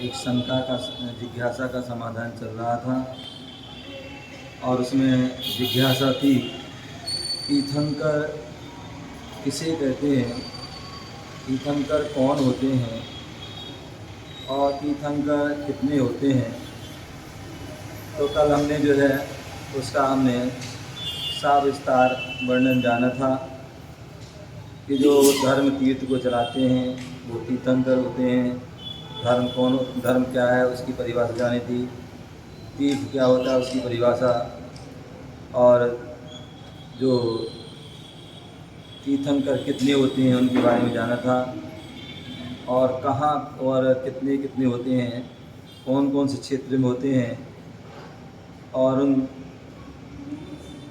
एक शंका का जिज्ञासा का समाधान चल रहा था और उसमें जिज्ञासा थी तीर्थंकर किसे कहते हैं, तीर्थंकर कौन होते हैं और तीर्थंकर कितने होते हैं। तो कल हमने जो है उसका हमने सविस्तार वर्णन जाना था कि जो धर्म तीर्थ को चलाते हैं वो तीर्थंकर होते हैं। धर्म क्या है उसकी परिभाषा जानी थी, तीर्थ क्या होता है उसकी परिभाषा, और जो तीर्थंकर कितने होते हैं उनके बारे में जाना था, और कहाँ और कितने कितने होते हैं, कौन कौन से क्षेत्र में होते हैं, और उन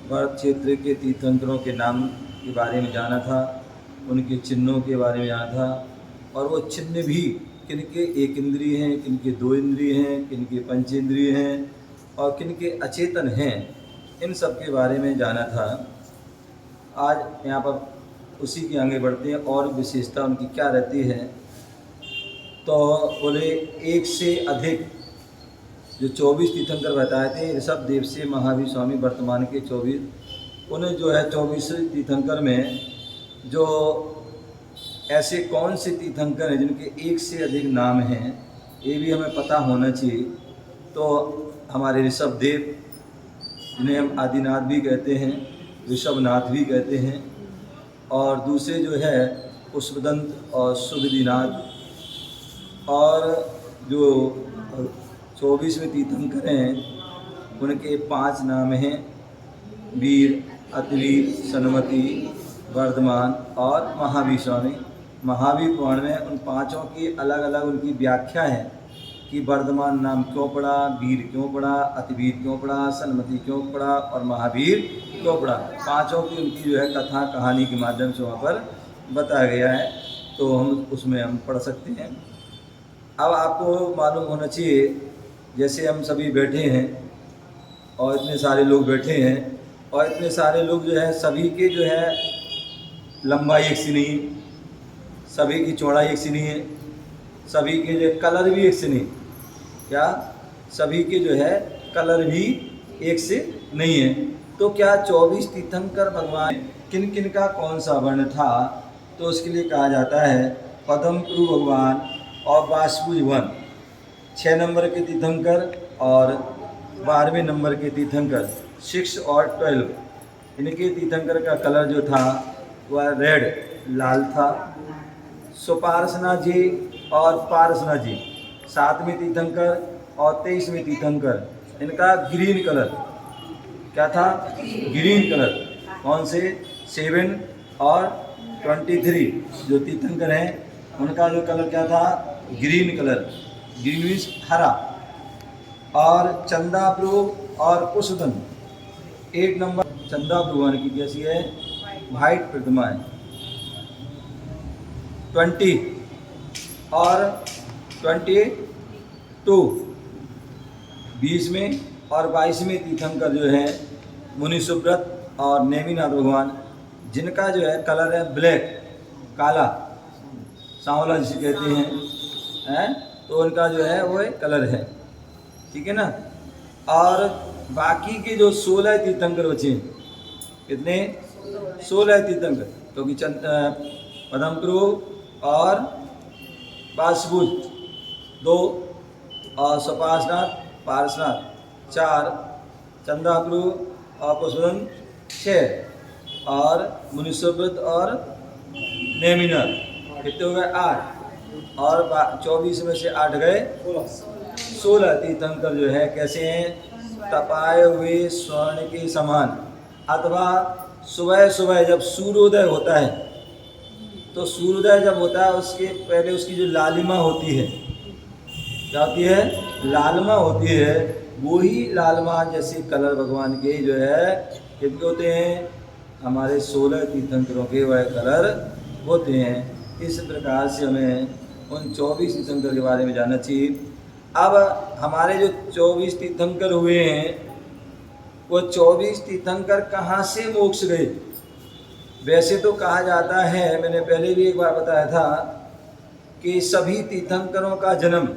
भारत क्षेत्र के तीर्थंकरों के नाम के बारे में जाना था, उनके चिन्हों के बारे में जाना था, और वो चिन्ह भी किनके एक इंद्रिय हैं, किनके दो इंद्रिय हैं, किनके पंचेंद्रिय हैं और किनके अचेतन हैं, इन सब के बारे में जाना था। आज यहाँ पर उसी के आगे बढ़ते हैं और विशेषता उनकी क्या रहती है। तो बोले एक से अधिक जो 24 तीर्थंकर बताए थे, ऋषभ देव से महावीर स्वामी वर्तमान के 24, उन्हें जो है 24 तीर्थंकर में जो ऐसे कौन से तीर्थंकर हैं जिनके एक से अधिक नाम हैं, ये भी हमें पता होना चाहिए। तो हमारे ऋषभ देव, जिन्हें हम आदिनाथ भी कहते हैं, ऋषभनाथ भी कहते हैं, और दूसरे जो है पुष्पदंत और सुबुदिनाथ, और जो 24वें तीर्थंकर हैं उनके 5 नाम हैं, वीर, अतिवीर, सनमति, वर्धमान और महावीर स्वामी। महावीर पुराण में उन पांचों की अलग अलग उनकी व्याख्या है कि वर्धमान नाम क्यों पड़ा, वीर क्यों पड़ा, अतिवीर क्यों पड़ा, सन्मति क्यों पड़ा और महावीर क्यों पड़ा। पांचों की उनकी जो है कथा कहानी के माध्यम से वहाँ पर बताया गया है, तो हम उसमें हम पढ़ सकते हैं। अब आपको मालूम होना चाहिए, जैसे हम सभी बैठे हैं और इतने सारे लोग बैठे हैं, और इतने सारे लोग जो है सभी के जो है लंबाई एक सी नहीं, सभी की चौड़ाई एक सी नहीं है, सभी के जो कलर भी एक से नहीं, क्या सभी के जो है कलर भी एक से नहीं है। तो क्या 24 तीर्थंकर भगवान किन किन का कौन सा वर्ण था, तो उसके लिए कहा जाता है पद्मप्रु भगवान और बाष्पुज वन 6 नंबर के तीर्थंकर और 12वें नंबर के तीर्थंकर 6 और 12, इनके तीर्थंकर का कलर जो था वह रेड लाल था। सुपार्शना जी और पार्शना जी 7वें तीर्थंकर और 23वें तीर्थंकर, इनका ग्रीन कलर क्या था, ग्रीन कलर। कौन से 7 और 23 जो तीर्थंकर हैं उनका जो कलर क्या था, ग्रीन कलर, ग्रीन मीन्स हरा। और चंदाप्रु और पुष्पदन 1 नंबर चंदाप्रु की कैसी है, वाइट प्रतिमा है। 20 और 22 20 में और 22वें तीर्थंकर जो है मुनि सुब्रत और नेमिनाथ भगवान, जिनका जो है कलर है ब्लैक, काला सांवला जिसे कहते हैं, तो उनका जो है वो कलर है, ठीक है ना। और बाकी के जो 16 तीर्थंकर बचे, कितने 16 तीर्थंकर, क्योंकि पद्मप्रु और बाष्पुज 2 और सुपार्शनाथ पार्शनाथ 4, चंदाप्रु और पुष्पदन 6 और मुनिसुब्रत और नेमिनाथ कितने हो गए 8, और 24 में से 8 गए 16 तीर्थंकर जो है कैसे हैं, तपाए हुए स्वर्ण के समान, अथवा सुबह सुबह जब सूर्योदय होता है, तो सूर्योदय जब होता है उसके पहले उसकी जो लालिमा होती है, क्या होती है, लालिमा होती है, वही लालिमा जैसे कलर भगवान के जो है कितने होते हैं, हमारे 16 तीर्थंकरों के वह कलर होते हैं। इस प्रकार से हमें उन 24 तीर्थंकर के बारे में जानना चाहिए। अब हमारे जो 24 तीर्थंकर हुए हैं, वो 24 तीर्थंकर कहाँ से मोक्ष गए। वैसे तो कहा जाता है, मैंने पहले भी एक बार बताया था, कि सभी तीर्थंकरों का जन्म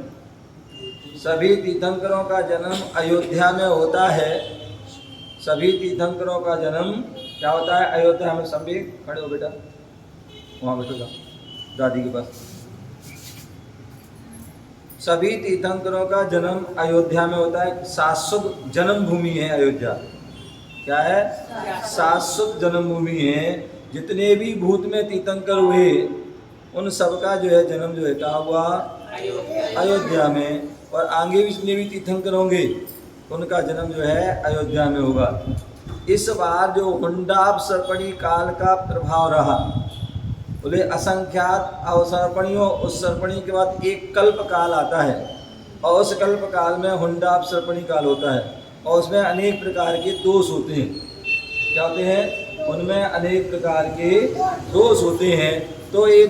सभी तीर्थंकरों का जन्म अयोध्या में होता है। सभी तीर्थंकरों का जन्म क्या होता है? अयोध्या में। सभी खड़े हो बेटा, वहाँ बैठो दादी के पास। सभी तीर्थंकरों का जन्म अयोध्या में होता है। शाश्वत जन्मभूमि है अयोध्या। क्या है? शाश्वत जन्मभूमि है। जितने भी भूत में तीर्थंकर हुए उन सबका जो है जन्म जो है कहाँ हुआ? अयोध्या में। और आगे भी जितने भी तीर्थंकर होंगे उनका जन्म जो है अयोध्या में होगा। इस बार जो हुंडाभ सर्पणी काल का प्रभाव रहा, बोले असंख्यात अवसर्पणियों, उस सर्पणी के बाद एक कल्प काल आता है और उस कल्प काल में हुंडाभ सर्पणी काल होता है और उसमें अनेक प्रकार के दोष होते हैं। क्या होते हैं? उनमें अनेक प्रकार के दोष होते हैं। तो ये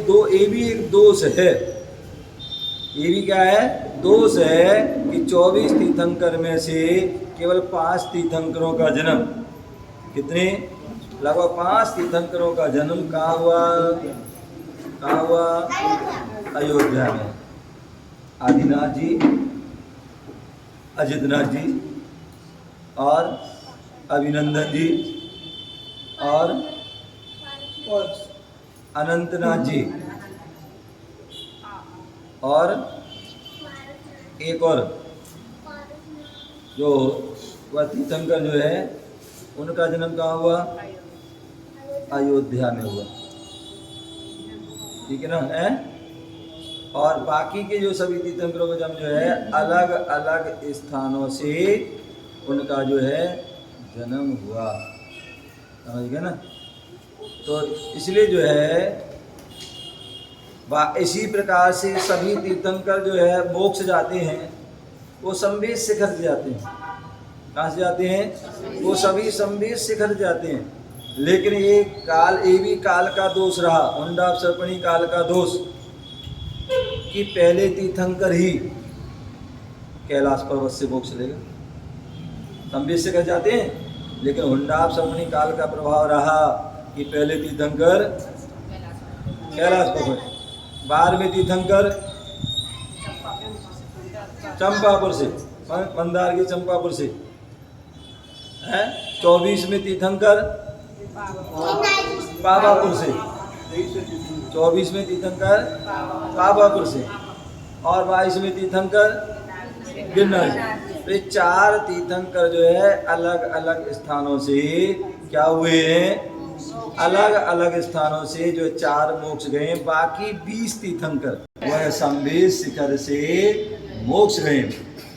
भी एक दोष है। ये भी क्या है? दोष है कि 24 तीर्थंकर में से केवल 5 तीर्थंकरों का जन्म, कितने? लगभग 5 तीर्थंकरों का जन्म कहाँ हुआ? कहाँ हुआ? अयोध्या में। आदिनाथ जी, अजितनाथ जी और अभिनंदन जी और अनंतनाथ जी और एक और जो वह तीर्थंकर जो है उनका जन्म कहाँ हुआ? अयोध्या में हुआ। ठीक है ना? है। और बाकी के जो सभी तीर्थंकरों का जन्म जो है अलग अलग स्थानों से उनका जो है जन्म हुआ। समझ गए ना? तो इसलिए जो है इसी प्रकार से सभी तीर्थंकर जो है मोक्ष जाते हैं, वो संवेद शिखर से जाते हैं। कहाँ से जाते हैं? वो सभी संवेद शिखर जाते हैं। लेकिन ये भी काल का दोष रहा, हुंडाभ सर्पणी काल का दोष, कि पहले तीर्थंकर ही कैलाश पर्वत से मोक्ष लेगा। संवेद शिखर जाते हैं, लेकिन हुंडाभ सर्पणी काल का प्रभाव रहा कि पहले तीर्थंकर कैलाश पर्वत, 12वें तीर्थंकर चंपापुर से, मंदार की चंपापुर से है। 24वें तीर्थंकर पावापुर से, 24वें तीर्थंकर पावापुर से और 22वें तीर्थंकर गिरनार। तो 4 तीर्थंकर जो है अलग अलग स्थानों से क्या हुए हैं? अलग अलग स्थानों से जो 4 मोक्ष गए। बाकी 20 तीर्थंकर वह संवेद शिखर से मोक्ष गए।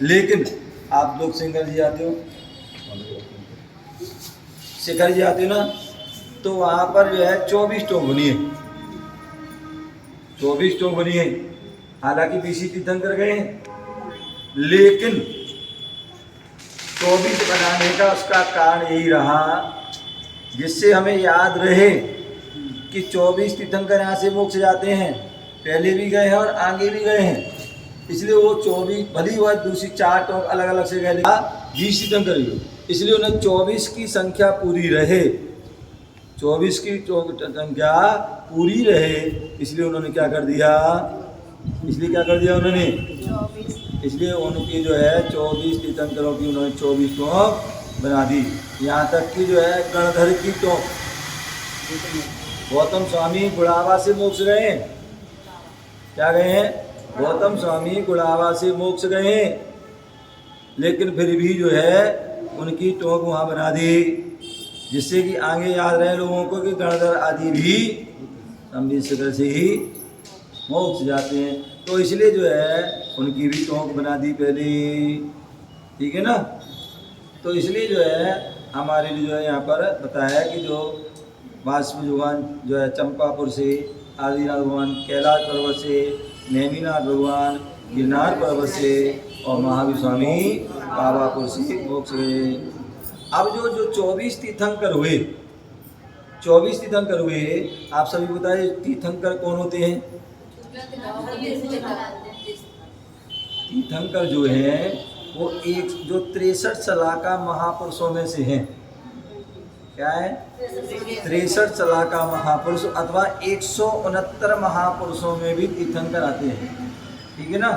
लेकिन आप लोग सिंगर जी आते हो, शिखर जी आते हो ना, तो वहाँ पर जो है 24 टोंग बनी है। 24 टोंग बनी है। हालांकि 20 तीर्थंकर गए हैं, लेकिन 24 बनाने का उसका कारण यही रहा जिससे हमें याद रहे कि 24 तीर्थंकर यहाँ से मोक्ष जाते हैं, पहले भी गए हैं और आगे भी गए हैं। इसलिए वो 24 भली हुआ दूसरी 4 टोंक अलग अलग से गए, 20 तीर्थंकर ही, इसलिए उन्हें 24 की संख्या पूरी रहे, 24 की संख्या पूरी रहे। इसलिए उन्होंने क्या कर दिया? उन्होंने, इसलिए उनकी जो है 24 तीर्थंकरों की उन्होंने 24 टोंक बना दी। यहाँ तक कि जो है गणधर की टोंक, गौतम स्वामी गुड़ावा से मोक्ष गए हैं। क्या गए हैं? गौतम स्वामी गुड़ावा से मोक्ष गए हैं, लेकिन फिर भी जो है उनकी टोंक वहाँ बना दी, जिससे कि आगे याद रहे लोगों को कि गणधर आदि भी संवेद शिखर से ही मोक्ष जाते हैं। तो इसलिए जो है उनकी भी टोंक बना दी पहले। ठीक है ना? तो इसलिए जो है हमारे लिए जो है यहाँ पर बताया कि जो वासुदेव भगवान जो है चंपापुर से, आदिनाथ भगवान कैलाश पर्वत से, नेमिनाथ भगवान गिरनार पर्वत से और महावीर स्वामी पावापुर से मोक्ष गए। अब जो 24 तीर्थंकर हुए, 24 तीर्थंकर हुए, आप सभी बताइए तीर्थंकर कौन होते हैं? तीर्थंकर जो है वो एक जो 63 सलाका महापुरुषों में से हैं। क्या है? 63 सलाका महापुरुष अथवा 169 महापुरुषों में भी तीर्थंकर आते हैं। ठीक है ना?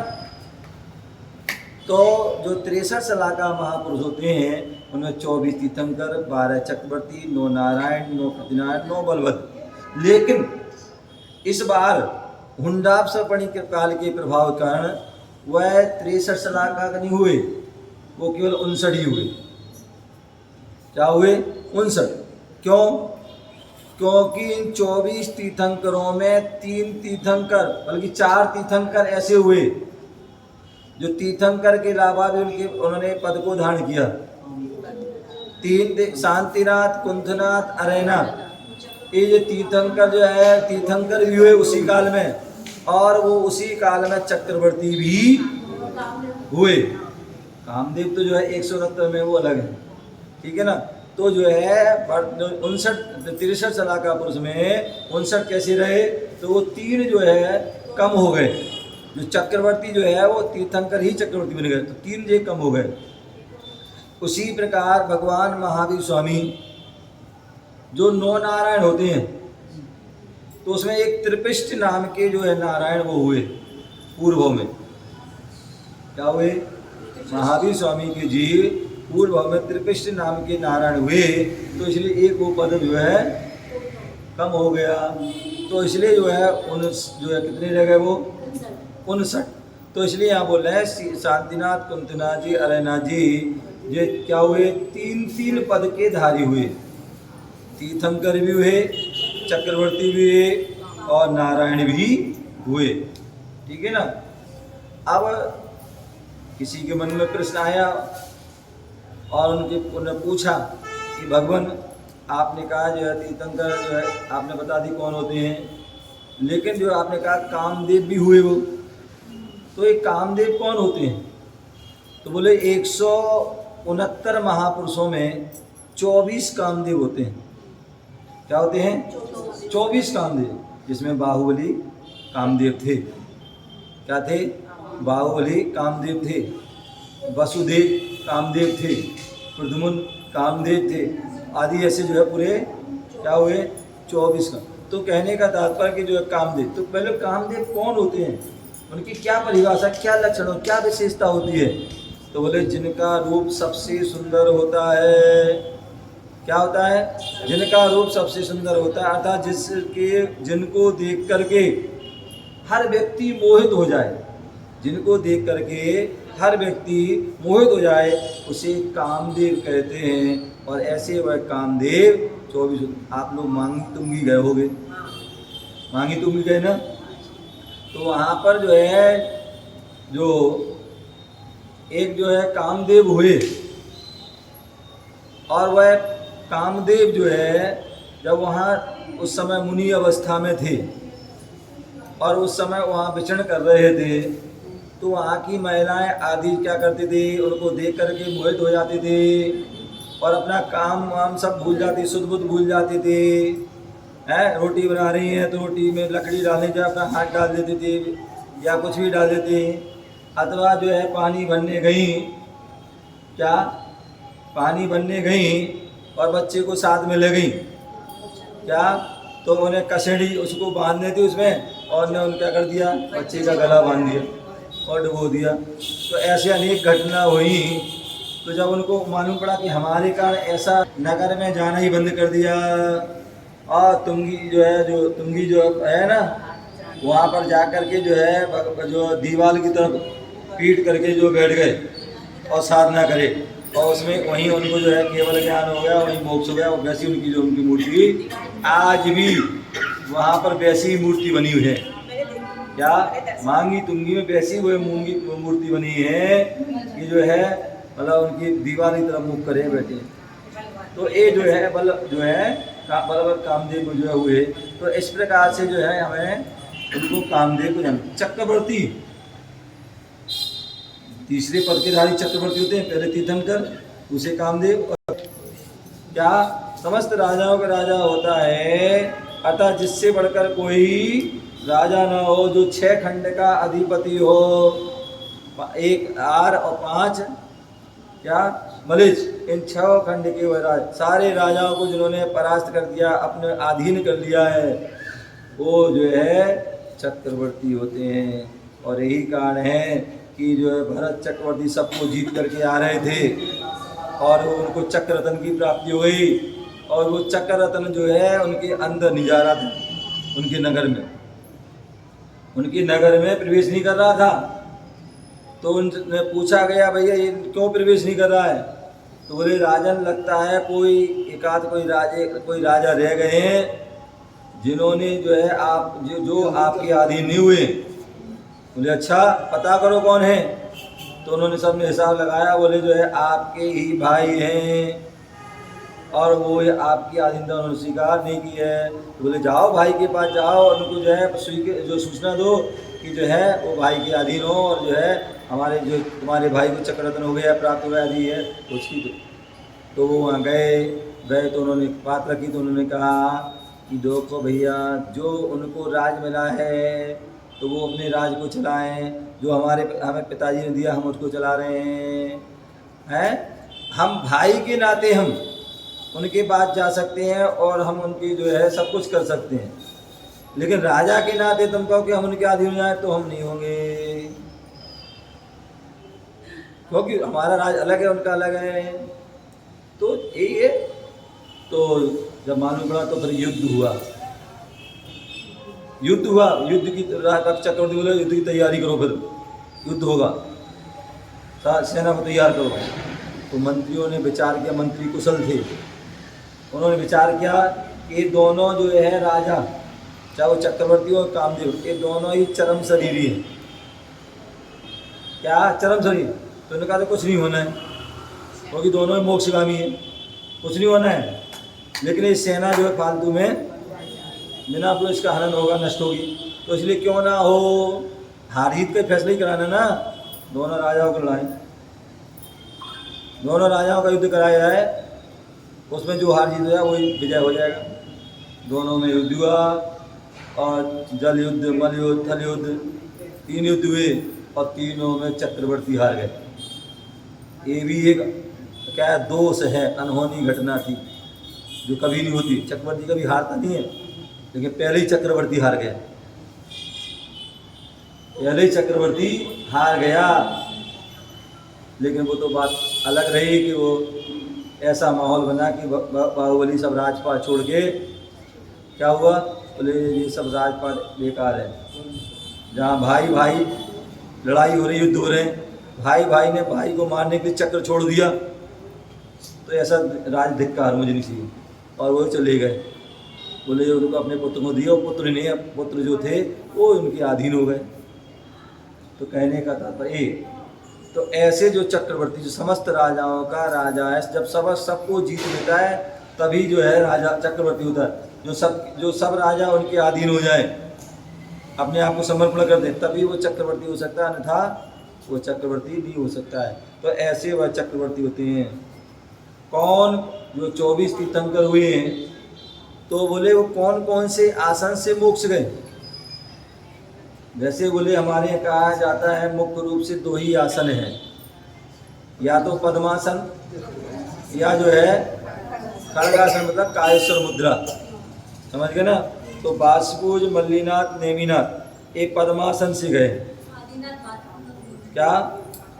तो जो 63 सलाहकार महापुरुष होते हैं उनमें 24 तीर्थंकर, 12 चक्रवर्ती, 9 नारायण, 9 प्रतिनारायण, 9 बलभद्र। लेकिन इस बार हुंडाप सपणी के काल के प्रभाव के कारण वह 63 सलाहकार नहीं हुए, वो केवल 59 ही हुए। क्या हुए? 59। क्यों? क्योंकि इन 24 तीर्थंकरों में 3 तीर्थंकर बल्कि 4 तीर्थंकर ऐसे हुए जो तीर्थंकर के अलावा भी उन्होंने पद को धारण किया। 3 शांतिनाथ, कुंथनाथ, अरयनाथ, ये जो तीर्थंकर जो है तीर्थंकर भी हुए उसी काल में, और वो उसी काल में चक्रवर्ती भी हुए। कामदेव तो जो है 169 में वो अलग है, ठीक है ना। तो जो है 63 सलाहकार पुरुष में 59 कैसे रहे? तो वो 3 जो है कम हो गए। जो चक्रवर्ती जो है वो तीर्थंकर ही चक्रवर्ती बन गए, तो 3 जो कम हो गए। उसी प्रकार भगवान महावीर स्वामी जो 9 नारायण होते हैं, तो उसमें एक त्रिपिष्ट नाम के जो है नारायण वो हुए पूर्व में। क्या हुए? महावीर स्वामी के जी पूर्व में त्रिपिष्ट नाम के नारायण हुए, तो इसलिए एक वो पद जो है कम हो गया। तो इसलिए जो है जो है कितने रह गए? वो 59। तो इसलिए यहाँ बोल रहे हैं शांतिनाथ, कुंतनाथ जी, अरयनाथ जी ये क्या हुए? 3 पद के धारी हुए। तीर्थंकर भी हुए, चक्रवर्ती भी हुए और नारायण भी हुए, ठीक है ना। अब किसी के मन में प्रश्न आया और उन्होंने पूछा कि भगवान आपने कहा जो है तीर्थंकर जो है आपने बता दी कौन होते हैं, लेकिन जो आपने कहा कामदेव भी हुए वो, तो ये कामदेव कौन होते हैं? तो बोले 169 महापुरुषों में 24 कामदेव होते हैं। क्या होते हैं? 24 कामदेव, जिसमें बाहुबली कामदेव थे। क्या थे? बाहुबली कामदेव थे, वसुदेव कामदेव थे, प्रद्युम्न कामदेव थे, आदि ऐसे जो है पूरे क्या हुए? 24 का। तो कहने का तात्पर्य कि जो है कामदेव, तो पहले कामदेव कौन होते हैं, उनकी क्या परिभाषा, क्या लक्षण, क्या विशेषता होती है? तो बोले जिनका रूप सबसे सुंदर होता है। क्या होता है? जिनका रूप सबसे सुंदर होता है, अर्थात जिनको देख करके हर व्यक्ति मोहित हो जाए, जिनको देख करके हर व्यक्ति मोहित हो जाए, उसे कामदेव कहते हैं। और ऐसे वह कामदेव 24। आप लोग मांगी तुंगी गए होगे, मांगी तुंगी गए ना, तो वहाँ पर जो है जो एक जो है कामदेव हुए, और वह कामदेव जो है जब वहाँ उस समय मुनि अवस्था में थे और उस समय वहाँ विचरण कर रहे थे, तो वहाँ की महिलाएं आदि क्या करते थे, उनको देख करके मोहित हो जाते थे और अपना काम वाम सब भूल जाते, शुद्ध बुद्ध भूल जाते थे। हैं, रोटी बना रही हैं तो रोटी में लकड़ी डालने जाए अपना हाथ डाल देते थे या कुछ भी डाल देते, अथवा जो है पानी भरने गई, क्या पानी भरने गई और बच्चे को साथ में ले गई, क्या तो उन्हें कसेड़ी उसको बांधने थी उसमें, और ने उनका कर दिया बच्चे का गला बांध दिया और डुबो दिया। तो ऐसे अनेक घटना हुई। तो जब उनको मालूम पड़ा कि हमारे कारण ऐसा नगर में जाना ही बंद कर दिया, और तुंगी जो है ना, वहाँ पर जा कर के जो है जो दीवार की तरफ पीट करके जो बैठ गए और साधना करे, और उसमें वहीं उनको जो है केवल ज्ञान हो गया, वहीं मोक्ष हो गया। और वैसी उनकी जो उनकी मूर्ति आज भी वहाँ पर वैसी मूर्ति बनी हुई है। क्या मांगी तुंगी में वैसी वो मूर्ति बनी है कि जो है मतलब उनकी दीवार की तरफ मुख करे बैठे। तो ये जो है जो है बराबर कामदेव जो है हुए। तो इस प्रकार से जो है हमें उनको कामदेव को जान। चक्रवर्ती तीसरे पद के धारी चक्रवर्ती होते हैं, पहले तीर्थंकर, दूसरे कामदेव। और क्या समस्त राजाओं का राजा होता है, अतः जिससे बढ़कर कोई राजा न हो, जो 6 खंड का अधिपति हो, 1 आर और 5 क्या मलिच, इन 6 खंड के वह सारे राजाओं को जिन्होंने परास्त कर दिया, अपने अधीन कर लिया है, वो जो है चक्रवर्ती होते हैं। और यही कारण है कि जो है भरत चक्रवर्ती सबको जीत करके आ रहे थे और उनको चक्र रत्न की प्राप्ति हो गई, और वो चक्र रत्न जो है उनके अंदर नहीं जा रहा था, उनके नगर में प्रवेश नहीं कर रहा था। तो उनने पूछा गया, भैया ये क्यों प्रवेश नहीं कर रहा है? तो बोले, राजन लगता है कोई एकाध कोई राजा रह गए हैं जिन्होंने जो है जो आपके अधीन नहीं हुए। बोले, अच्छा पता करो कौन है। तो उन्होंने सबने हिसाब लगाया, बोले जो है आपके ही भाई हैं और वो आपकी अधीनता उन्होंने स्वीकार नहीं की है। तो बोले, जाओ भाई के पास जाओ, उनको जो है जो सूचना दो कि जो है वो भाई के अधीन हो, और जो है हमारे जो तुम्हारे भाई को चक्र रत्न हो गया, प्राप्त हो गया है उसकी। तो वो वहाँ गए तो उन्होंने बात रखी। तो उन्होंने कहा कि देखो भैया, जो उनको राज मिला है तो वो अपने राज को चलाएं, जो हमें पिताजी ने दिया हम उसको चला रहे हैं। हम भाई के नाते हम उनके पास जा सकते हैं और हम उनकी जो है सब कुछ कर सकते हैं, लेकिन राजा के नाते तुम कहो कि हम उनके अधीन हो जाए तो हम नहीं होंगे, क्योंकि हमारा राज अलग है, उनका अलग है। तो यही है। तो जब मालूम पड़ा तो फिर युद्ध हुआ। युद्ध की चक्रवर्ती बोले, युद्ध की तैयारी करो, फिर युद्ध होगा, सेना को तैयार करो। तो मंत्रियों ने विचार किया, मंत्री कुशल थे, उन्होंने विचार किया कि दोनों जो है राजा, चाहे वो चक्रवर्ती और कामदेव, ये दोनों ही चरम शरीरी हैं। क्या चरम शरीर? तो उन्होंने कहा तो कुछ नहीं होना है, क्योंकि दोनों ही मोक्षगामी हैं, कुछ नहीं होना है। लेकिन ये सेना जो है फालतू में बिना तो इसका हनन होगा, नष्ट होगी। तो इसलिए क्यों ना हो, हार जीत का फैसला ही कराना ना, दोनों राजाओं को लड़ाएं, दोनों राजाओं का युद्ध कराया जाए, उसमें जो हार जीत हो जाए वही विजय हो जाएगा। दोनों में युद्ध हुआ, और जल युद्ध, मल युद्ध, थल युद्ध, 3 युद्ध हुए, और तीनों में चक्रवर्ती हार गए। ये भी एक क्या दोष है, अनहोनी घटना थी जो कभी नहीं होती। चक्रवर्ती कभी हारता नहीं है, लेकिन पहले ही चक्रवर्ती हार गया, पहले ही चक्रवर्ती हार गया। लेकिन वो तो बात अलग रही कि वो ऐसा माहौल बना कि बाहुबली सब राजपाट छोड़ के क्या हुआ, बोले ये सब राजपाट बेकार है। जहाँ भाई भाई लड़ाई हो रही, युद्ध हो रहे हैं, भाई ने भाई को मारने के लिए चक्र छोड़ दिया, तो ऐसा राज धिक्कार मुझे नहीं चाहिए। और वो चले गए, बोले उनको अपने पुत्र को दिया, पुत्र नहीं, पुत्र जो थे वो उनके अधीन हो गए। तो कहने का तात्पर्य तो ऐसे जो चक्रवर्ती, जो समस्त राजाओं का राजा है, जब सबको जीत लेता है तभी जो है राजा चक्रवर्ती होता है। जो सब राजा उनके अधीन हो जाए, अपने आप को समर्पण कर दे, तभी वो चक्रवर्ती हो सकता है, अन्यथा वो चक्रवर्ती नहीं हो सकता है। तो ऐसे वह चक्रवर्ती होते हैं। कौन? जो 24 तीर्थंकर हुए हैं, तो बोले वो कौन कौन से आसन से मोक्ष गए? जैसे बोले हमारे यहाँ कहा जाता है मुख्य रूप से 2 ही आसन हैं, या तो पद्मासन या जो है खड़गासन, मतलब कायेश्वर मुद्रा, समझ गए ना। तो बासपूज, मल्लीनाथ, नेमिनाथ एक पद्मासन से गए। क्या?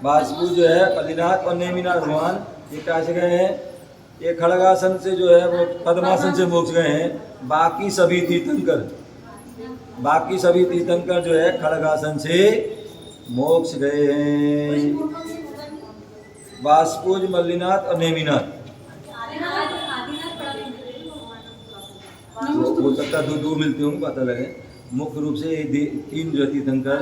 बासपूज जो है मल्लीनाथ और नेमिनाथ भगवान, ये कहाँ से गए हैं? ये खड़गासन से जो है वो पद्मासन से मोक्ष गए हैं। बाकी सभी तीर्थंकर जो है खड़गासन से मोक्ष गए हैं। बासपूज, मल्लीनाथ और नेमिनाथ, हो सकता है 2 मिलते होंगे, पता लगे। मुख्य रूप से 3 जो तीर्थंकर,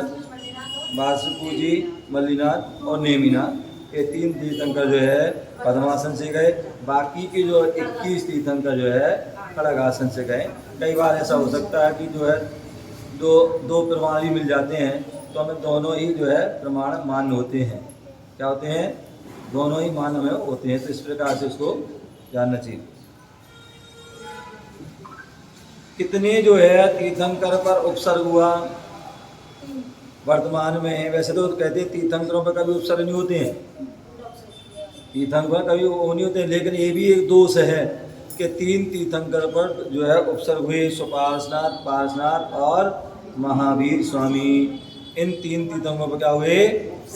बासपूजी, मल्लीनाथ और नेमिनाथ, ये 3 तीर्थंकर जो है पद्मासन से गए। बाकी के जो 21 तीर्थंकर जो है खड़गासन से गए। कई बार ऐसा हो सकता है कि जो है दो प्रमाण भी मिल जाते हैं, तो हमें दोनों ही जो है प्रमाण मान्य होते हैं। क्या होते हैं? दोनों ही मान्य में होते हैं। तो इस प्रकार से उसको जानना चाहिए। कितने जो है तीर्थंकर पर उपसर्ग हुआ वर्तमान में? वैसे तो कहते हैं तीर्थंकरों पर कभी उपसर्ग नहीं होते हैं, तीर्थंकर कभी वो नहीं होते हैं, लेकिन ये भी एक दोष है कि 3 तीर्थंकर पर जो है उपसर्ग हुए, सुपार्श्वनाथ, पार्श्वनाथ और महावीर स्वामी। इन 3 तीर्थंकरों पर क्या हुए,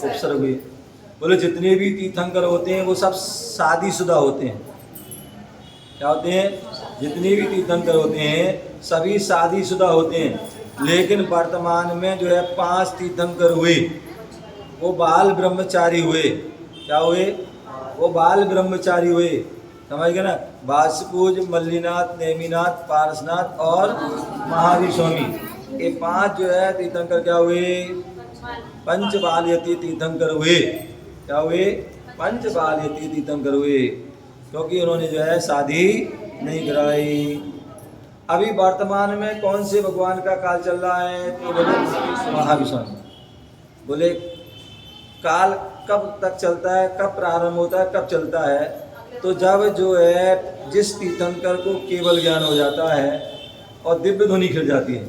उपसर्ग हुए। बोले जितने भी तीर्थंकर होते हैं वो सब शादीशुदा होते हैं। क्या होते हैं? जितने भी तीर्थंकर होते हैं सभी शादीशुदा होते हैं। लेकिन वर्तमान में जो है 5 तीर्थंकर हुए वो बाल ब्रह्मचारी हुए। क्या हुए? वो बाल ब्रह्मचारी हुए। समझ गए ना? वासुपूज, मल्लीनाथ, नेमिनाथ, पारसनाथ और महावीर स्वामी, ये 5 जो है तीर्थंकर क्या हुए? पंचबालयती तीर्थंकर हुए। क्या हुए? पंचबालयती तीर्थंकर हुए, क्योंकि उन्होंने जो है शादी नहीं कराई। अभी वर्तमान में कौन से भगवान का काल चल रहा है? तो बोले महावीर स्वामी। बोले काल कब तक चलता है, कब प्रारंभ होता है, कब चलता है? तो जब जो है जिस तीर्थंकर को केवल ज्ञान हो जाता है और दिव्य ध्वनि खिल जाती है,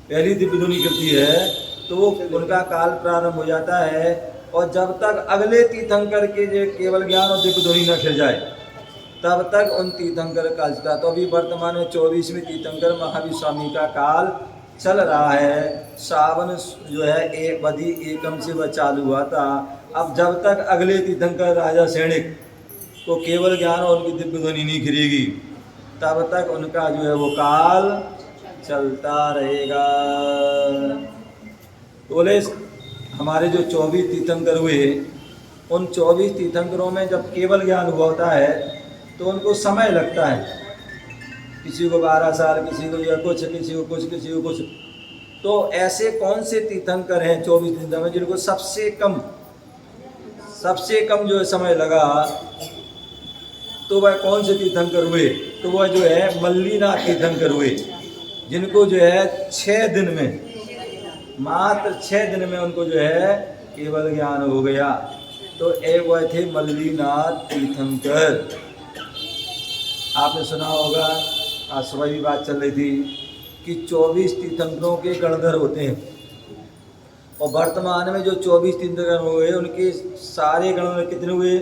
पहली दिव्य ध्वनि खिलती है तो वो उनका काल प्रारंभ हो जाता है। और जब तक अगले तीर्थंकर के जो केवल ज्ञान और दिव्य ध्वनि न खिल जाए तब तक उन तीर्थंकर काल चलता है। तो अभी वर्तमान में 24वें तीर्थंकर महावीर स्वामी का काल चल रहा है। सावन जो है बधी एकम से वह चालू हुआ था। अब जब तक अगले तीर्थंकर राजा सैनिक को केवल ज्ञान और उनकी दिव्य ध्वनि नहीं खिलेगी तब तक उनका जो है वो काल चलता रहेगा। तो बोले हमारे जो 24 तीर्थंकर हुए उन 24 तीर्थंकरों में जब केवल ज्ञान हुआ होता है तो उनको समय लगता है। किसी को 12 साल, किसी को या कुछ, किसी को कुछ, किसी को कुछ। तो ऐसे कौन से तीर्थंकर हैं 24 तीर्थंकर में जिनको सबसे कम जो है समय लगा? तो वह कौन से तीर्थंकर हुए? तो वह जो है मल्लीनाथ तीर्थंकर हुए, जिनको जो है 6 दिन में, मात्र 6 दिन में उनको जो है केवल ज्ञान हो गया। तो वह थे मल्लीनाथ तीर्थंकर। आपने सुना होगा, आज सुबह भी बात चल रही थी कि 24 तीर्थंकरों के गणधर होते हैं और वर्तमान में जो 24 तीर्थंकर हुए उनके सारे गणधर कितने हुए?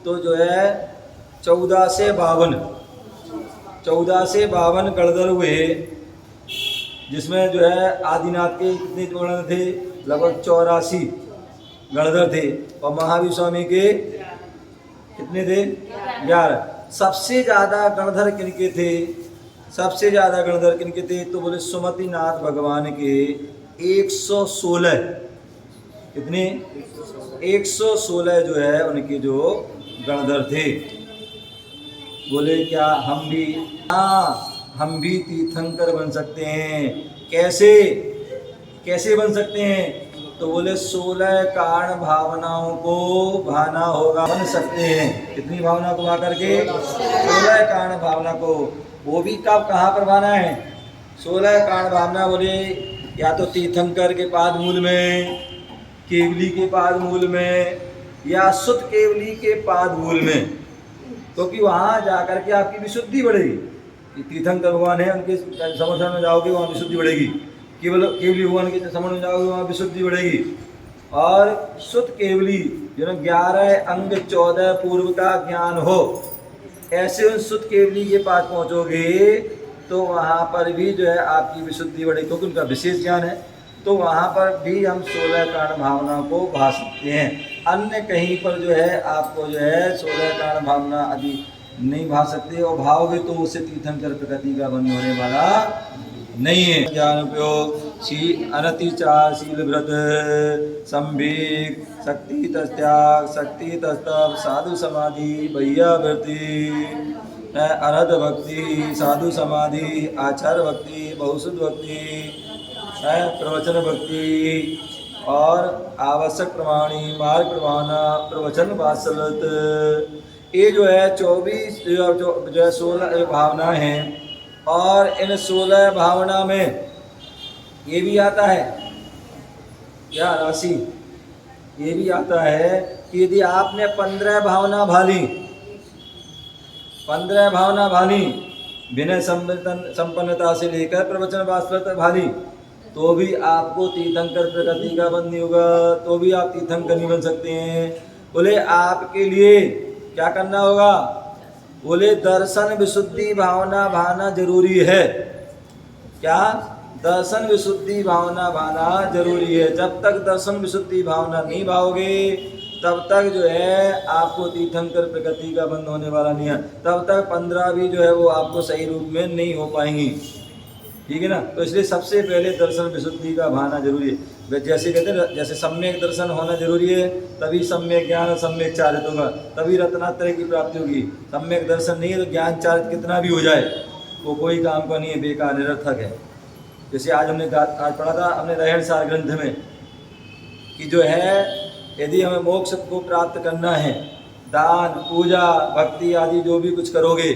तो जो है 14 से 52 गणधर हुए, जिसमें जो है आदिनाथ के कितने गणधर थे? लगभग 84 गणधर थे। और महावीर स्वामी के कितने थे? 11। सबसे ज़्यादा गणधर किनके थे? सबसे ज़्यादा गणधर किनके थे? तो बोले सुमतिनाथ भगवान के 116। कितने? 116 जो है उनके जो गणधर थे। बोले क्या हम भी तीर्थंकर बन सकते हैं? कैसे बन सकते हैं? तो बोले 16 कारण भावनाओं को भाना होगा, बन सकते हैं। कितनी भावना को भा करके? 16 कारण भावना को। वो भी कब, कहाँ पर भाना है? 16 कारण भावना बोले या तो तीर्थंकर के पाद मूल में, केवली के पाद मूल में, या सुत केवली के पाद मूल में, क्योंकि वहाँ जाकर के आपकी विशुद्धि बढ़ेगी। तीर्थंकर भगवान है उनके समर्थन में जाओगे वहाँ विशुद्धि बढ़ेगी। केवली भगवान के समर्थन में जाओगे वहाँ विशुद्धि बढ़ेगी। और सुत केवली जो 11 अंग 14 पूर्व का ज्ञान हो, ऐसे उन सुत केवली के पास पहुँचोगे तो वहाँ पर भी जो है आपकी विशुद्धि बढ़ेगी, क्योंकि उनका विशेष ज्ञान है। तो वहाँ पर भी हम 16 कारण भावना को भा सकते हैं। अन्य कहीं पर जो है आपको जो है 16 कारण भावना आदि नहीं भा सकते, और भावोगे तो उससे तीर्थंकर प्रकृति का बंध होने वाला नहीं है। ज्ञान उपयोग अनतिचार शील व्रत संवेग शक्ति तस्त्याग शक्ति तस्तप साधु समाधि वैयावृत्ति अनहद भक्ति साधु समाधि आचार भक्ति बहुशुद्ध भक्ति प्रवचन भक्ति और आवश्यक प्रमाणी मार्ग प्रमाणा प्रवचन वात्सल्यत। ये जो है 24 जो है 16 भावना हैं। और इन 16 भावना में ये भी आता है क्या राशि? ये भी आता है कि यदि आपने 15 भावना भाली, 15 भावना भाली, विनय संपन्नता से लेकर प्रवचन वात्सल्यता भाली, तो भी आपको तीर्थंकर प्रकृति का बंध नहीं होगा, तो भी आप तीर्थंकर नहीं बन सकते हैं। बोले आपके लिए क्या करना होगा? बोले दर्शन विशुद्धि भावना भाना जरूरी है। क्या? दर्शन विशुद्धि भावना भाना जरूरी है। जब तक दर्शन विशुद्धि भावना नहीं भाओगे तब तक जो है आपको तीर्थंकर प्रकृति का बंध होने वाला नहीं है। तब तक 15 भी जो है वो आपको सही रूप में नहीं हो पाएंगी, ठीक है ना। तो इसलिए सबसे पहले दर्शन विशुद्धि का भाना जरूरी है। जैसे कहते हैं, जैसे सम्यक दर्शन होना जरूरी है, तभी सम्यक ज्ञान और सम्यक चारित होगा, तभी रत्नात्रय की प्राप्ति होगी। सम्यक दर्शन नहीं है तो ज्ञान चारित कितना भी हो जाए वो कोई काम का नहीं है, बेकार निरर्थक है। जैसे आज हमने आज पढ़ा था अपने रहन सार ग्रंथ में कि जो है यदि हमें मोक्ष को प्राप्त करना है, दान पूजा भक्ति आदि जो भी कुछ करोगे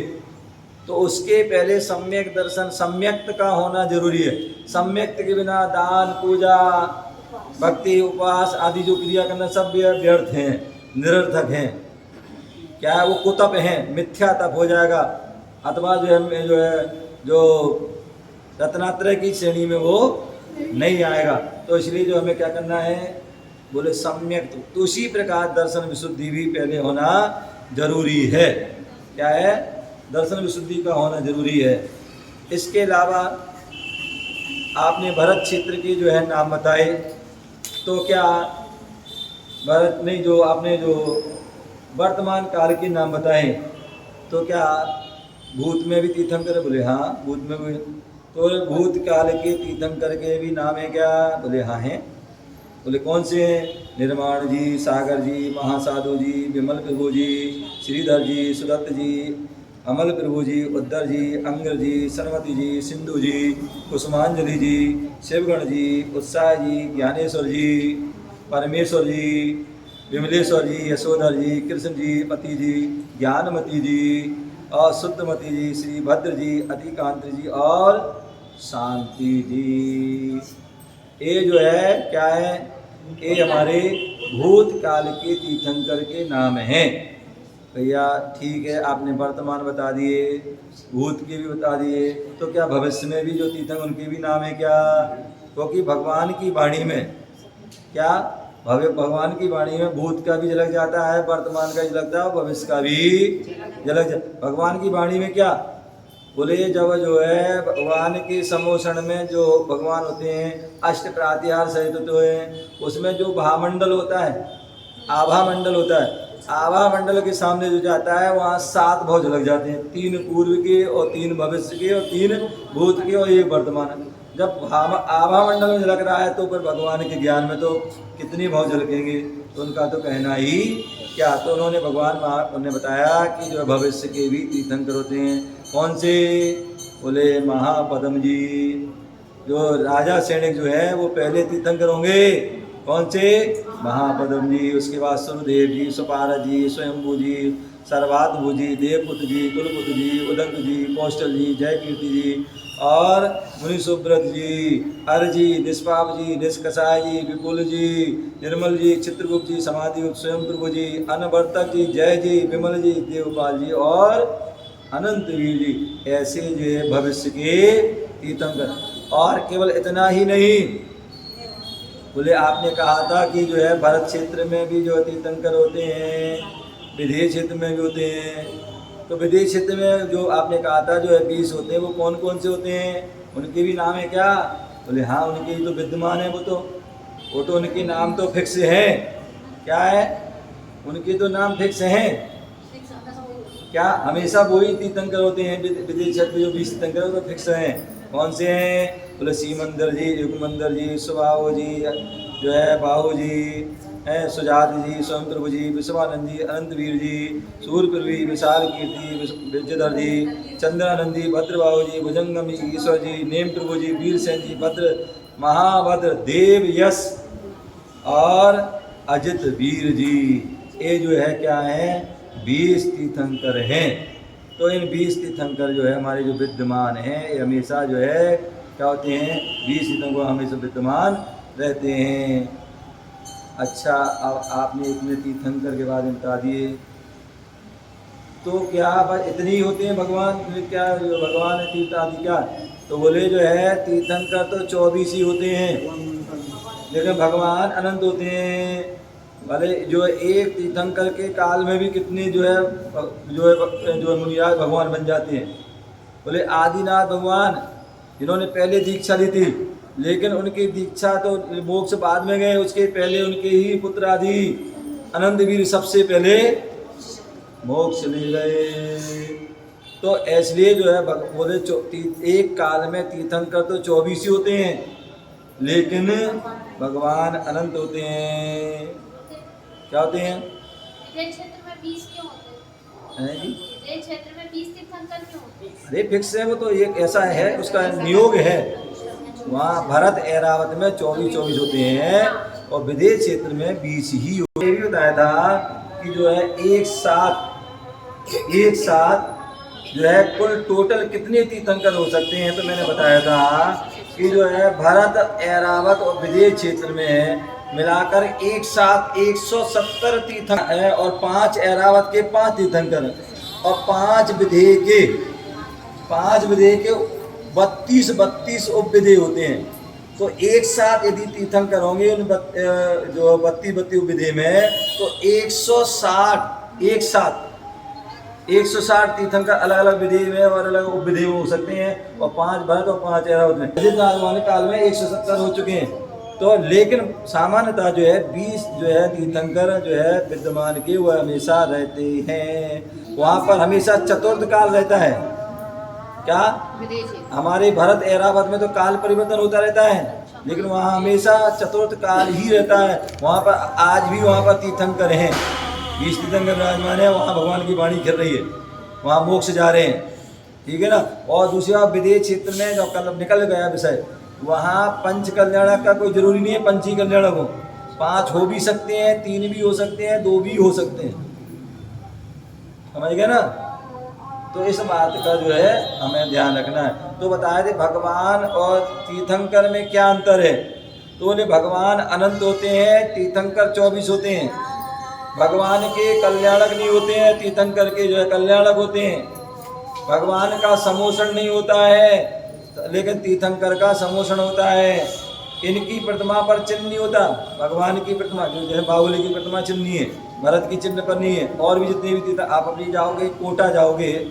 तो उसके पहले सम्यक दर्शन सम्यक्त का होना जरूरी है। सम्यक्त के बिना दान पूजा भक्ति उपवास आदि जो क्रिया करना सब व्यर्थ हैं, निरर्थक हैं। क्या है वो कुतप हैं, मिथ्या तप हो जाएगा, अथवा जो है जो रत्नात्रय की श्रेणी में वो नहीं आएगा। तो इसलिए जो हमें क्या करना है, बोले सम्यक। तो उसी प्रकार दर्शन विशुद्धि भी पहले होना जरूरी है। क्या है, दर्शन विशुद्धि का होना जरूरी है। इसके अलावा आपने भरत क्षेत्र के जो है नाम बताए, तो क्या भरत ने जो आपने जो वर्तमान काल के नाम बताए, तो क्या भूत में भी तीर्थंकर? बोले हाँ, भूत में भी। तो भूत काल के तीर्थंकर के भी नाम है क्या? बोले हाँ हैं। बोले कौन से हैं? निर्माण जी, सागर जी, महासाधु जी, विमल प्रभु जी, श्रीधर जी, सुदत्त जी, अमल प्रभु जी, उद्धर जी, अंग्र जी, सरमती जी, सिंधु जी, कुसुमांजलि जी, शिवगण जी, उत्साह जी, ज्ञानेश्वर जी, परमेश्वर जी, विमलेश्वर जी, यशोधर जी, कृष्ण जी, मती जी, ज्ञानमती जी और शुद्धमती जी, श्री भद्र जी, अतिकांत जी और शांति जी। ये जो है क्या है, ये हमारे भूतकाल के तीर्थंकर के नाम हैं। भैया ठीक है, आपने वर्तमान बता दिए, भूत के भी बता दिए, तो क्या भविष्य में भी जो तीर्थंकर उनके भी नाम है क्या? क्योंकि भगवान की वाणी में क्या, भगवान की वाणी में भूत का भी झलक जाता है, वर्तमान का झलकता है, भविष्य का भी झलक। भगवान की वाणी में क्या बोले, जब जो है भगवान के समोषण में जो भगवान होते हैं अष्ट प्रातिहार सहित होते हैं, उसमें जो भामंडल होता है, आभा मंडल होता है, आभा मंडल के सामने जो जाता है वहाँ 7 भाव झलक जाते हैं, 3 पूर्व के और 3 भविष्य के और 3 भूत के और 1 वर्तमान। जब आभा मंडल में झलक रहा है तो फिर भगवान के ज्ञान में तो कितने भाव झलकेंगे, तो उनका तो कहना ही क्या। तो उन्होंने उन्होंने बताया कि जो भविष्य के भी तीर्थंकर होते हैं। कौन से? बोले महापद्म जी, जो राजा सैनिक जो है वो पहले तीर्थंकर होंगे। कौन से? महापद्म जी। उसके बाद सुरदेव जी, सुपारद जी, स्वयंभू जी, सर्वात्भु जी, देवपुत्र जी, कुलपुत्र जी, उदंक जी, कौशल जी, जयकीर्ति जी और मुनि सुब्रत जी, हर जी, निष्पाप जी, निष्कसाय जी, विपुल जी, निर्मल जी, चित्रगुप्त जी, समाधिगुप्त, स्वयं प्रभु जी, अनवर्तक जी, जय जी, विमल जी, देवपाल जी और अनंत वीर जी। ऐसे जो है भविष्य के तीर्थंकर। और केवल इतना ही नहीं, बोले आपने कहा था कि जो है भरत क्षेत्र में भी जो तीर्थंकर होते हैं, विदेश क्षेत्र में भी होते हैं। तो विदेश क्षेत्र में जो आपने कहा था जो है 20 होते हैं, वो कौन कौन से होते हैं? उनके भी नाम है क्या? बोले हाँ, उनके तो विद्यमान है, वो तो उनके नाम तो फिक्स हैं। क्या है? उनके तो नाम फिक्स हैं। क्या हमेशा वही तीर्थंकर होते हैं विदेश क्षेत्र में जो 20 तीर्थंकर वो फिक्स हैं? कौन से हैं? बोले सीमंदर जी, युगमंदर जी, सुबाहु जी, जो है बाहु जी हैं, सुजात जी, स्वयं प्रभु जी, विश्वानंद जी, अनंतवीर जी, सूर्यप्रभु जी, विशाल कीर्ति, विजयधर जी, चंद्रानंद जी, भद्रबाहु जी, भुजंगम जी, ईश्वर जी, नेम प्रभु जी, वीरसेन जी, भद्र महाभद्र, देव यश और अजित वीर जी। ये जो है क्या है, 20 तीर्थंकर हैं। तो इन 20 तीर्थंकर जो है हमारे जो विद्यमान हैं, ये हमेशा जो है क्या होते हैं, 20 तीर्थंकर हमेशा विद्यमान रहते हैं। अच्छा, अब आपने इतने तीर्थंकर के बारे में बता दिए, तो क्या बस इतने ही होते हैं भगवान? क्या भगवान है तीर्थ आदि क्या? तो बोले जो है तीर्थंकर तो 24 ही होते हैं, लेकिन भगवान अनंत होते हैं। भले जो एक तीर्थंकर के काल में भी कितने जो है मुनिराज भगवान बन जाते हैं। बोले आदिनाथ भगवान जिन्होंने पहले दीक्षा ली थी, लेकिन उनकी दीक्षा तो मोक्ष बाद में गए, उसके पहले उनके ही पुत्र आदि अनंतवीर सबसे पहले मोक्ष ले गए। तो इसलिए जो है बोले एक काल में तीर्थंकर तो 24 ही होते हैं, लेकिन भगवान अनंत होते हैं। क्या होते हैं? क्षेत्र में 20 क्यों होते हैं जी? क्षेत्र में 20 तीर्थंकर क्यों होते? अरे फिक्स है वो तो, एक ऐसा है उसका नियोग है। वहाँ भरत ऐरावत में 24 होते हैं और विदेश क्षेत्र में 20 ही। ये भी बताया था कि जो है एक साथ जो है कुल टोटल कितने तीर्थंकर हो सकते हैं। तो मैंने बताया था कि जो है भरत ऐरावत और विदेश क्षेत्र में मिलाकर एक साथ 170 तीर्थंकर है और 5 ऐरावत के 5 तीर्थंकर और 5 विधेय के 32 उपविधेय होते हैं। तो एक साथ यदि तीर्थंकर होंगे उन जो 32 उपविधेय में, तो 160 तीर्थंकर अलग अलग विधि में और अलग उपविधि में हो सकते हैं और 5 भरत और 5 ऐरावत में। आगमन काल में 170 हो चुके हैं। तो लेकिन सामान्यतः जो है 20 जो है तीर्थंकर जो है विद्यमान के वह हमेशा रहते हैं। वहाँ पर हमेशा चतुर्थ काल रहता है। क्या? हमारे भरत ऐरावत में तो काल परिवर्तन होता रहता है, लेकिन वहाँ हमेशा चतुर्थ काल ही रहता है। वहाँ पर आज भी वहाँ पर तीर्थंकर हैं, 20 तीर्थंकर विराजमान है। वहाँ भगवान की वाणी चल रही है, वहाँ मोक्ष जा रहे हैं, ठीक है ना। और दूसरी बात विदेश क्षेत्र में जो कल निकल गया विषय, वहाँ पंच कल्याणक का कोई जरूरी नहीं है। पंची कल्याणक हो 5 हो भी सकते हैं, 3 भी हो सकते हैं, 2 भी हो सकते हैं, समझ गए ना। तो इस बात का जो है हमें ध्यान रखना है। तो बताए थे भगवान और तीर्थंकर में क्या अंतर है। तो उन्हें भगवान अनंत होते हैं, तीर्थंकर 24 होते हैं। भगवान के कल्याणक नहीं होते हैं, तीर्थंकर के जो है कल्याणक होते हैं। भगवान का समोषण नहीं होता है, लेकिन तीर्थंकर का समोषण होता है। इनकी प्रतिमा पर चिन्ह नहीं होता। भगवान की प्रतिमा जो है बाहुली की प्रतिमा चिन्ह नहीं है, भरत की चिन्ह पर नहीं है। और भी जितने भी तीर्थ आप अपनी जाओगे, कोटा जाओगे,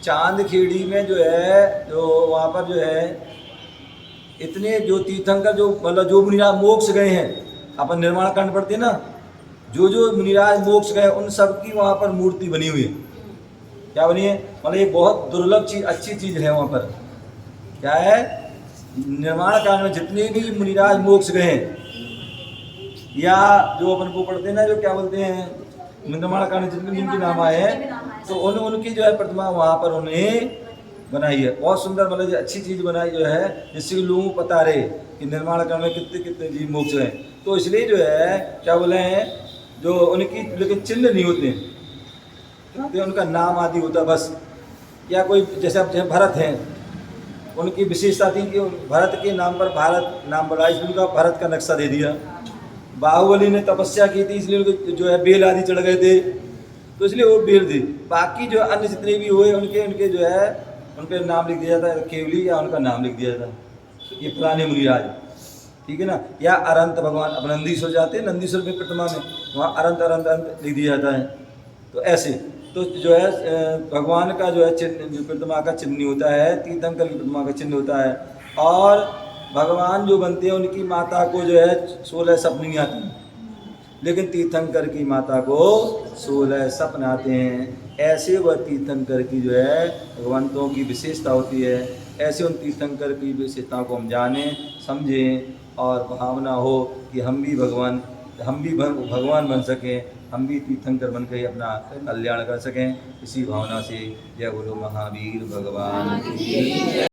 चांदखेड़ी में जो है, जो वहाँ पर जो है इतने जो तीर्थंकर जो मतलब जो मुनिराज मोक्ष गए हैं, अपन निर्माण कांड पढ़ते हैं ना, जो मुनिराज मोक्ष गए उन सब की वहाँ पर मूर्ति बनी हुई है। क्या बनी है? मतलब ये बहुत दुर्लभ चीज, अच्छी चीज है। वहाँ पर क्या है, निर्माण कांड में जितने भी मुनिराज मोक्ष गए हैं, या जो अपन को पढ़ते हैं ना, जो क्या बोलते हैं निर्माण कांड जितने जिनके नाम आए हैं, तो उनकी जो है प्रतिमा वहाँ पर उन्हें बनाई है। बहुत सुंदर, मतलब अच्छी चीज़ बनाई जो है, जिससे लोगों को पता रहे कि निर्माण कांड में कितने कितने जीव मोक्ष गए। तो इसलिए जो है क्या बोले हैं, जो उनकी लेकिन चिन्ह नहीं होते हैं, उनका नाम आदि होता बस। या कोई जैसे भरत हैं, उनकी विशेषता थी कि भरत के नाम पर भारत नाम बढ़ा, इसलिए उनका भरत का नक्शा दे दिया। बाहुबली ने तपस्या की थी, इसलिए उनको जो है बेल आदि चढ़ गए थे, तो इसलिए वो बेल थी। बाकी जो अन्य जितने भी हुए उनके जो है उन पर नाम लिख दिया था, केवली या उनका नाम लिख दिया था, ये पुराने मुनिराज, ठीक है ना। या अरंत भगवान, अब नंदीश्वर जाते हैं, नंदीश्वर में प्रतिमा में वहाँ अरंत अरंत अरंत लिख दिया जाता है। तो ऐसे तो जो है भगवान का जो है चिन्ह, प्रतिमा का चिन्ह होता है, तीर्थंकर की प्रतिमा का चिन्ह होता है। और भगवान जो बनते हैं उनकी माता को जो है 16 सपन नहीं आते हैं, लेकिन तीर्थंकर की माता को 16 सपन आते हैं। ऐसे वह तीर्थंकर की जो है भगवंतों की विशेषता होती है। ऐसे उन तीर्थंकर की विशेषताओं को हम जानें, समझें और भावना हो कि हम भी भगवान बन सकें, हम भी तीर्थंकर बन के अपना कल्याण कर सकें। इसी भावना से जय बोलो महावीर भगवान की।